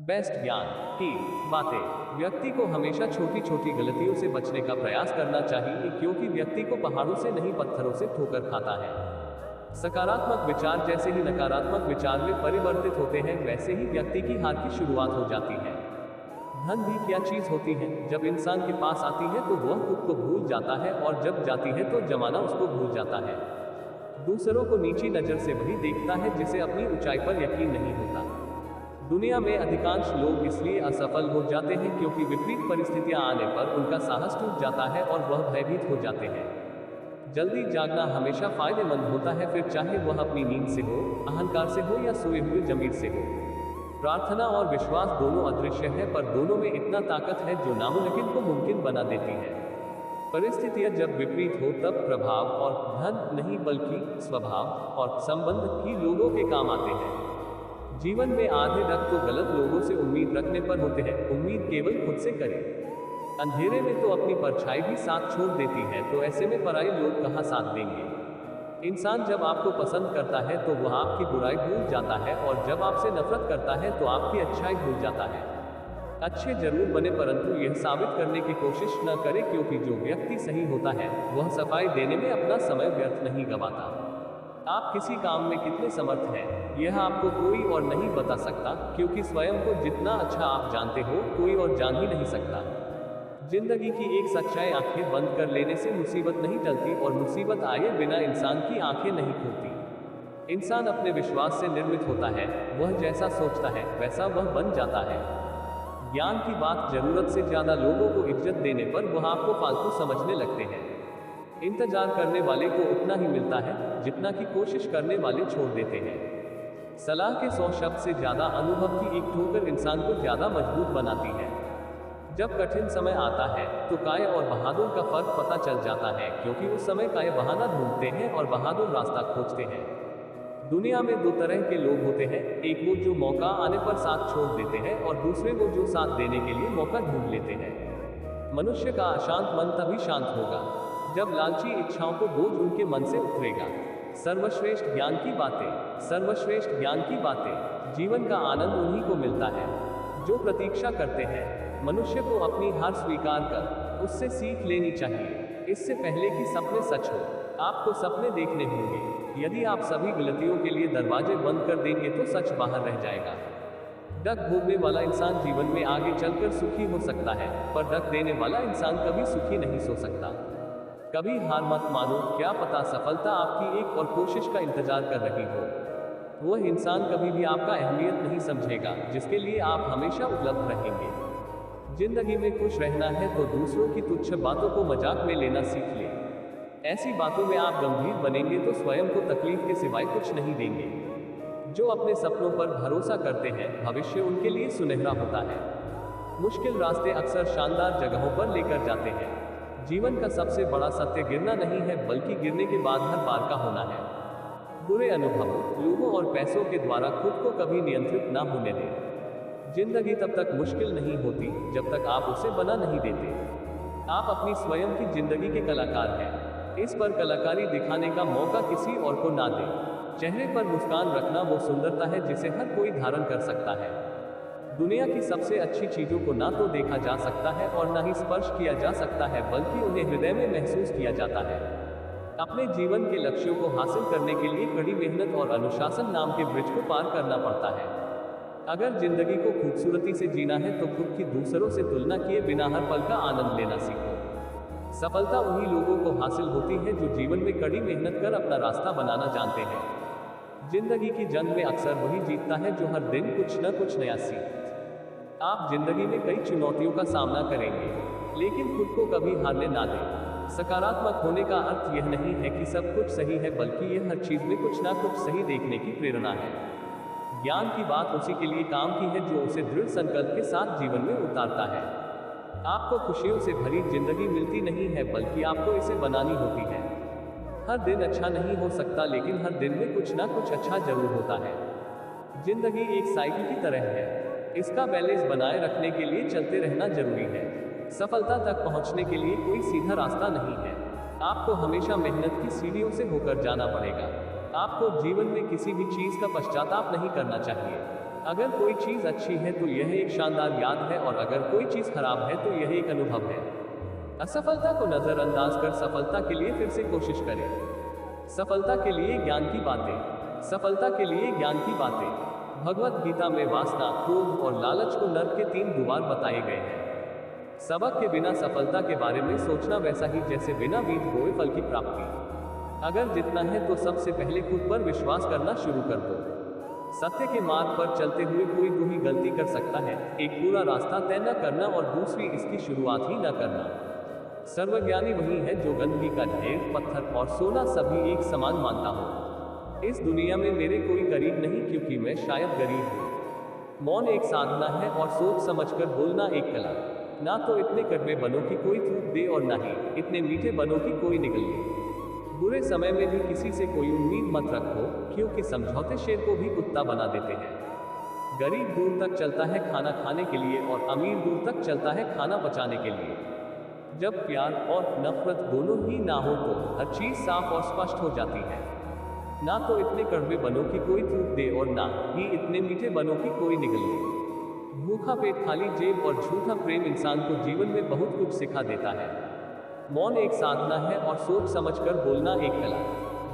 Best ज्ञान की बातें। व्यक्ति को हमेशा छोटी छोटी गलतियों से बचने का प्रयास करना चाहिए, क्योंकि व्यक्ति को पहाड़ों से नहीं पत्थरों से ठोकर खाता है। सकारात्मक विचार जैसे ही नकारात्मक विचार में परिवर्तित होते हैं, वैसे ही व्यक्ति की हार की शुरुआत हो जाती है। धन भी क्या चीज होती है? जब इंसान के पास आती है तो वह खुद को भूल जाता है, और जब जाती है तो जमाना उसको भूल जाता है। दूसरों को नीची नजर से वही देखता है जिसे अपनी ऊंचाई पर यकीन नहीं होता। दुनिया में अधिकांश लोग इसलिए असफल हो जाते हैं क्योंकि विपरीत परिस्थितियां आने पर उनका साहस टूट जाता है और वह भयभीत हो जाते हैं। जल्दी जागना हमेशा फायदेमंद होता है, फिर चाहे वह अपनी नींद से हो, अहंकार से हो या सोए हुए जमीर से हो। प्रार्थना और विश्वास दोनों अदृश्य है, पर दोनों में इतना ताकत है जो नामुमकिन को मुमकिन बना देती है। परिस्थितियां जब विपरीत हो तब प्रभाव और धन नहीं बल्कि स्वभाव और संबंध ही लोगों के काम आते हैं। जीवन में आधे हक तो गलत लोगों से उम्मीद रखने पर होते हैं। उम्मीद केवल खुद से करें। अंधेरे में तो अपनी परछाई भी साथ छोड़ देती है, तो ऐसे में पराये लोग कहाँ साथ देंगे। इंसान जब आपको पसंद करता है तो वह आपकी बुराई भूल जाता है, और जब आपसे नफरत करता है तो आपकी अच्छाई भूल जाता है। अच्छे जरूर बने, परंतु यह साबित करने की कोशिश न करें, क्योंकि जो व्यक्ति सही होता है वह सफाई देने में अपना समय व्यर्थ नहीं गंवाता। आप किसी काम में कितने समर्थ हैं, यह आपको कोई और नहीं बता सकता, क्योंकि स्वयं को जितना अच्छा आप जानते हो कोई और जान ही नहीं सकता। जिंदगी की एक सच्चाई, आंखें बंद कर लेने से मुसीबत नहीं टलती, और मुसीबत आए बिना इंसान की आंखें नहीं खुलती। इंसान अपने विश्वास से निर्मित होता है, वह जैसा सोचता है वैसा वह बन जाता है। ज्ञान की बात, जरूरत से ज्यादा लोगों को इज्जत देने पर वह आपको फालतू समझने लगते हैं। इंतजार करने वाले को उतना ही मिलता है जितना कि कोशिश करने वाले छोड़ देते हैं। सलाह के 100 शब्द से ज्यादा अनुभव की एक ठोकर इंसान को ज्यादा मजबूत बनाती है। जब कठिन समय आता है तो काय और बहादुर का फर्क पता चल जाता है, क्योंकि उस समय काय बहाना ढूंढते हैं और बहादुर रास्ता खोजते हैं। दुनिया में दो तरह के लोग होते हैं, एक वो जो मौका आने पर साथ छोड़ देते हैं, और दूसरे वो जो साथ देने के लिए मौका ढूंढ लेते हैं। मनुष्य का अशांत मन तभी शांत होगा जब लालची इच्छाओं को बोझ उनके मन से उतरेगा। सर्वश्रेष्ठ ज्ञान की बातें। सर्वश्रेष्ठ ज्ञान की बातें। जीवन का आनंद उन्हीं को मिलता है जो प्रतीक्षा करते हैं। मनुष्य को अपनी हार स्वीकार कर उससे सीख लेनी चाहिए, इससे पहले कि सपने सच हो। आपको सपने देखने होंगे। यदि आप सभी गलतियों के लिए दरवाजे बंद कर देंगे तो सच बाहर रह जाएगा। डक भोगने वाला इंसान जीवन में आगे चलकर सुखी हो सकता है, पर डक देने वाला इंसान कभी सुखी नहीं हो सकता। कभी हार मत मानो, क्या पता सफलता आपकी एक और कोशिश का इंतजार कर रही हो। वह इंसान कभी भी आपका अहमियत नहीं समझेगा जिसके लिए आप हमेशा उपलब्ध रहेंगे। जिंदगी में खुश रहना है तो दूसरों की तुच्छ बातों को मजाक में लेना सीख ले। ऐसी बातों में आप गंभीर बनेंगे तो स्वयं को तकलीफ के सिवाय कुछ नहीं देंगे। जो अपने सपनों पर भरोसा करते हैं, भविष्य उनके लिए सुनहरा होता है। मुश्किल रास्ते अक्सर शानदार जगहों पर लेकर जाते हैं। जीवन का सबसे बड़ा सत्य गिरना नहीं है, बल्कि गिरने के बाद हर बार का होना है। बुरे अनुभवों, लोगों और पैसों के द्वारा खुद को कभी नियंत्रित ना होने दें। जिंदगी तब तक मुश्किल नहीं होती जब तक आप उसे बना नहीं देते। आप अपनी स्वयं की जिंदगी के कलाकार हैं। इस पर कलाकारी दिखाने का मौका किसी और को ना दें। चेहरे पर मुस्कान रखना वो सुंदरता है जिसे हर कोई धारण कर सकता है। दुनिया की सबसे अच्छी चीजों को ना तो देखा जा सकता है और ना ही स्पर्श किया जा सकता है, बल्कि उन्हें हृदय में महसूस किया जाता है। अपने जीवन के लक्ष्यों को हासिल करने के लिए कड़ी मेहनत और अनुशासन नाम के ब्रिज को पार करना पड़ता है। अगर जिंदगी को खूबसूरती से जीना है तो खुद की दूसरों से तुलना किए बिना हर पल का आनंद लेना सीखो। सफलता उन्हीं लोगों को हासिल होती है जो जीवन में कड़ी मेहनत कर अपना रास्ता बनाना जानते हैं। जिंदगी की जंग में अक्सर वही जीतता है जो हर दिन कुछ न कुछ नया सीखता। आप जिंदगी में कई चुनौतियों का सामना करेंगे, लेकिन खुद को कभी हारने ना दें। सकारात्मक होने का अर्थ यह नहीं है कि सब कुछ सही है, बल्कि यह हर चीज में कुछ ना कुछ सही देखने की प्रेरणा है। ज्ञान की बात उसी के लिए काम की है जो उसे दृढ़ संकल्प के साथ जीवन में उतारता है। आपको खुशियों से भरी जिंदगी मिलती नहीं है, बल्कि आपको इसे बनानी होती है। हर दिन अच्छा नहीं हो सकता, लेकिन हर दिन में कुछ ना कुछ अच्छा जरूर होता है। जिंदगी एक साइकिल की तरह है, इसका बैलेंस बनाए रखने के लिए चलते रहना जरूरी है। सफलता तक पहुंचने के लिए कोई सीधा रास्ता नहीं है। आपको हमेशा मेहनत की सीढ़ियों से होकर जाना पड़ेगा। आपको जीवन में किसी भी चीज का पश्चाताप नहीं करना चाहिए। अगर कोई चीज अच्छी है तो यह एक शानदार याद है, और अगर कोई चीज खराब है तो यह एक अनुभव है। असफलता को नजरअंदाज कर सफलता के लिए फिर से कोशिश करें। सफलता के लिए ज्ञान की बातें। सफलता के लिए ज्ञान की बातें। भगवत गीता में वासना, क्रोध और लालच को नर्क के 3 द्वार बताए गए हैं। सबक के बिना सफलता के बारे में सोचना वैसा ही जैसे बिना बीज बोए फल की प्राप्ति। अगर जितना है तो सबसे पहले खुद पर विश्वास करना शुरू कर दो। सत्य के मार्ग पर चलते हुए कोई 2 ही गलती कर सकता है, एक पूरा रास्ता तय न करना और दूसरी इसकी शुरुआत ही न करना। सर्वज्ञानी वही है जो गंदगी का ढेर, पत्थर और सोना सभी एक समान मानता हो। इस दुनिया में मेरे कोई करीब नहीं क्योंकि मैं शायद गरीब हूँ। मौन एक साधना है और सोच समझकर बोलना एक कला। ना तो इतने कड़वे बनों की कोई थूक दे और ना ही इतने मीठे बनों की कोई निकले। बुरे समय में भी किसी से कोई उम्मीद मत रखो, क्योंकि समझौते शेर को भी कुत्ता बना देते हैं। गरीब दूर तक चलता है खाना खाने के लिए और अमीर दूर तक चलता है खाना बचाने के लिए। जब प्यार और नफरत दोनों ही ना हो तो हर चीज साफ और स्पष्ट हो जाती है। ना तो इतने कड़वे बनों की कोई थूक दे और ना ही इतने मीठे बनों की कोई निकले। भूखा पेट, खाली जेब और झूठा प्रेम इंसान को जीवन में बहुत कुछ सिखा देता है। मौन एक साधना है और सोच समझकर बोलना एक कला।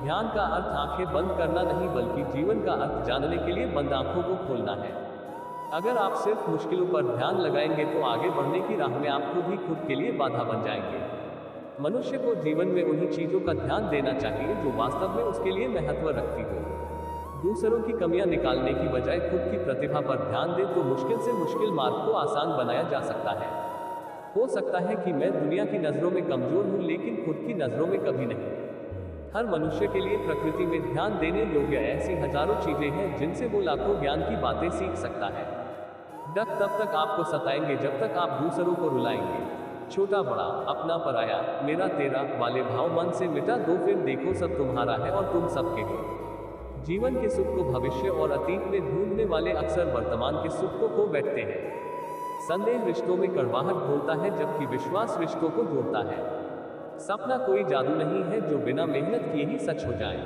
ध्यान का अर्थ आंखें बंद करना नहीं, बल्कि जीवन का अर्थ जानने के लिए बंद आंखों को खोलना है। अगर आप सिर्फ मुश्किलों पर ध्यान लगाएंगे तो आगे बढ़ने की राह में आप खुद ही खुद के लिए बाधा बन जाएंगे। मनुष्य को जीवन में उन्हीं चीजों का ध्यान देना चाहिए जो वास्तव में उसके लिए महत्व रखती हो। दूसरों की कमियां निकालने की बजाय खुद की प्रतिभा पर ध्यान दे तो मुश्किल से मुश्किल मार्ग को आसान बनाया जा सकता है। हो सकता है कि मैं दुनिया की नजरों में कमजोर हूं, लेकिन खुद की नजरों में कभी नहीं। हर मनुष्य के लिए प्रकृति में ध्यान देने योग्य ऐसी हजारों चीजें हैं जिनसे वो लाखों ज्ञान की बातें सीख सकता है। डर तब तक आपको सताएंगे जब तक आप दूसरों को रुलाएंगे। छोटा बड़ा, अपना पराया, मेरा तेरा वाले भाव मन से मिटा दो, फिर देखो सब तुम्हारा है और तुम सबके हो। जीवन के सुख को भविष्य और अतीत में ढूंढने वाले अक्सर वर्तमान के सुख को खो बैठते हैं। संदेह रिश्तों में कड़वाहट घोलता है, जबकि विश्वास रिश्तों को जोड़ता है। सपना कोई जादू नहीं है जो बिना मेहनत किए ही सच हो जाए।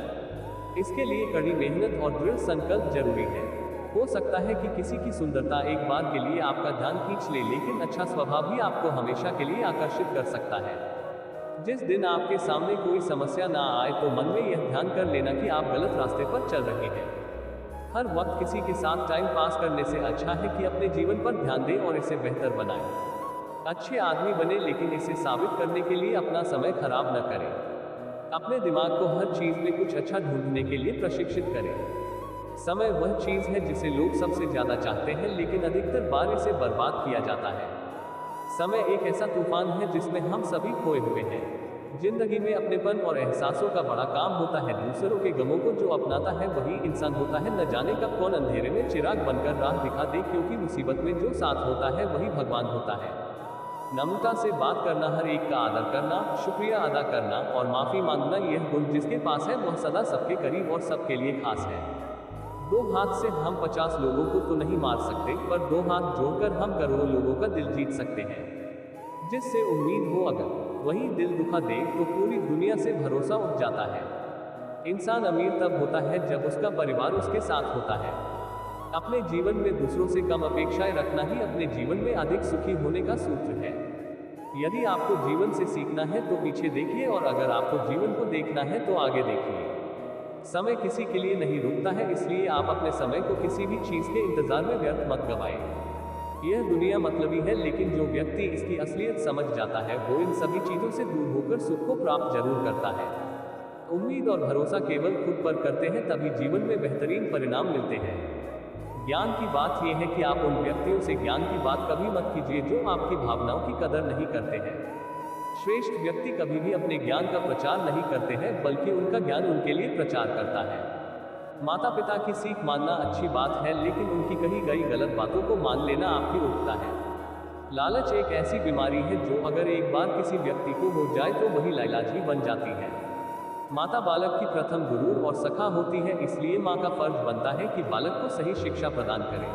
इसके लिए कड़ी मेहनत और दृढ़ संकल्प जरूरी है। हो सकता है कि किसी की सुंदरता एक बार के लिए आपका ध्यान खींच ले, लेकिन अच्छा स्वभाव भी आपको हमेशा के लिए आकर्षित कर सकता है। जिस दिन आपके सामने कोई समस्या ना आए तो मन में यह ध्यान कर लेना कि आप गलत रास्ते पर चल रहे हैं। हर वक्त किसी के साथ टाइम पास करने से अच्छा है कि अपने जीवन पर ध्यान दें और इसे बेहतर बनाएं। अच्छे आदमी बने, लेकिन इसे साबित करने के लिए अपना समय खराब न करें। अपने दिमाग को हर चीज में कुछ अच्छा ढूंढने के लिए प्रशिक्षित करें। समय वह चीज है जिसे लोग सबसे ज्यादा चाहते हैं, लेकिन अधिकतर बार इसे बर्बाद किया जाता है। समय एक ऐसा तूफान है जिसमें हम सभी खोए हुए हैं। जिंदगी में अपनेपन और एहसासों का बड़ा काम होता है। दूसरों के गमों को जो अपनाता है वही इंसान होता है। न जाने कब कौन अंधेरे में चिराग बनकर राह दिखा दे, क्योंकि मुसीबत में जो साथ होता है वही भगवान होता है। नम्रता से बात करना, हर एक का आदर करना, शुक्रिया अदा करना और माफी मांगना, यह गुण जिसके पास है वह सदा सबके करीब और सबके लिए खास है। 2 हाथ से हम 50 लोगों को तो नहीं मार सकते, पर 2 हाथ जोड़कर हम करोड़ों लोगों का दिल जीत सकते हैं। जिससे उम्मीद हो अगर वही दिल दुखा दे तो पूरी दुनिया से भरोसा उठ जाता है। इंसान अमीर तब होता है जब उसका परिवार उसके साथ होता है। अपने जीवन में दूसरों से कम अपेक्षाएं रखना ही अपने जीवन में अधिक सुखी होने का सूत्र है। यदि आपको जीवन से सीखना है तो पीछे देखिए, और अगर आपको जीवन को देखना है तो आगे देखिए। समय किसी के लिए नहीं रुकता है, इसलिए आप अपने समय को किसी भी चीज के इंतजार में व्यर्थ मत गवाएं। यह दुनिया मतलबी है, लेकिन जो व्यक्ति इसकी असलियत समझ जाता है वो इन सभी चीजों से दूर होकर सुख को प्राप्त जरूर करता है। उम्मीद और भरोसा केवल खुद पर करते हैं तभी जीवन में बेहतरीन परिणाम मिलते हैं। ज्ञान की बात यह है कि आप उन व्यक्तियों से ज्ञान की बात कभी मत कीजिए जो आपकी भावनाओं की कदर नहीं करते हैं। श्रेष्ठ व्यक्ति कभी भी अपने ज्ञान का प्रचार नहीं करते हैं, बल्कि उनका ज्ञान उनके लिए प्रचार करता है। माता पिता की सीख मानना अच्छी बात है, लेकिन उनकी कही गई गलत बातों को मान लेना आपकी रूपता है। लालच एक ऐसी बीमारी है जो अगर एक बार किसी व्यक्ति को हो जाए तो वही लाइलाज ही बन जाती है। माता बालक की प्रथम गुरु और सखा होती है, इसलिए माँ का फर्ज बनता है कि बालक को सही शिक्षा प्रदान करे।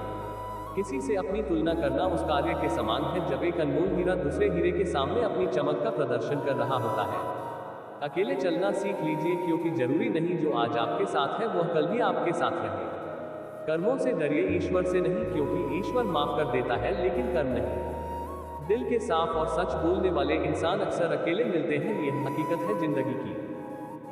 किसी से अपनी तुलना करना उस कार्य के समान है जब एक अनमोल हीरा दूसरे हीरे के सामने अपनी चमक का प्रदर्शन कर रहा होता है। अकेले चलना सीख लीजिए, क्योंकि जरूरी नहीं जो आज आपके साथ है वह कल भी आपके साथ रहे। कर्मों से डरिए, ईश्वर से नहीं, क्योंकि ईश्वर माफ कर देता है लेकिन कर्म नहीं। दिल के साफ और सच बोलने वाले इंसान अक्सर अकेले मिलते हैं, यह हकीकत है जिंदगी की।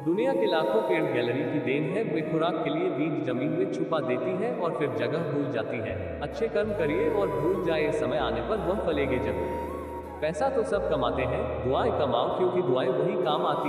दुनिया के लाखों पेड़ गैलरी की देन है, वे खुराक के लिए बीज जमीन में छुपा देती है और फिर जगह भूल जाती है। अच्छे कर्म करिए और भूल जाए, समय आने पर वह फलेंगे जरूर। पैसा तो सब कमाते हैं, दुआएं कमाओ, क्योंकि दुआएं वही काम आती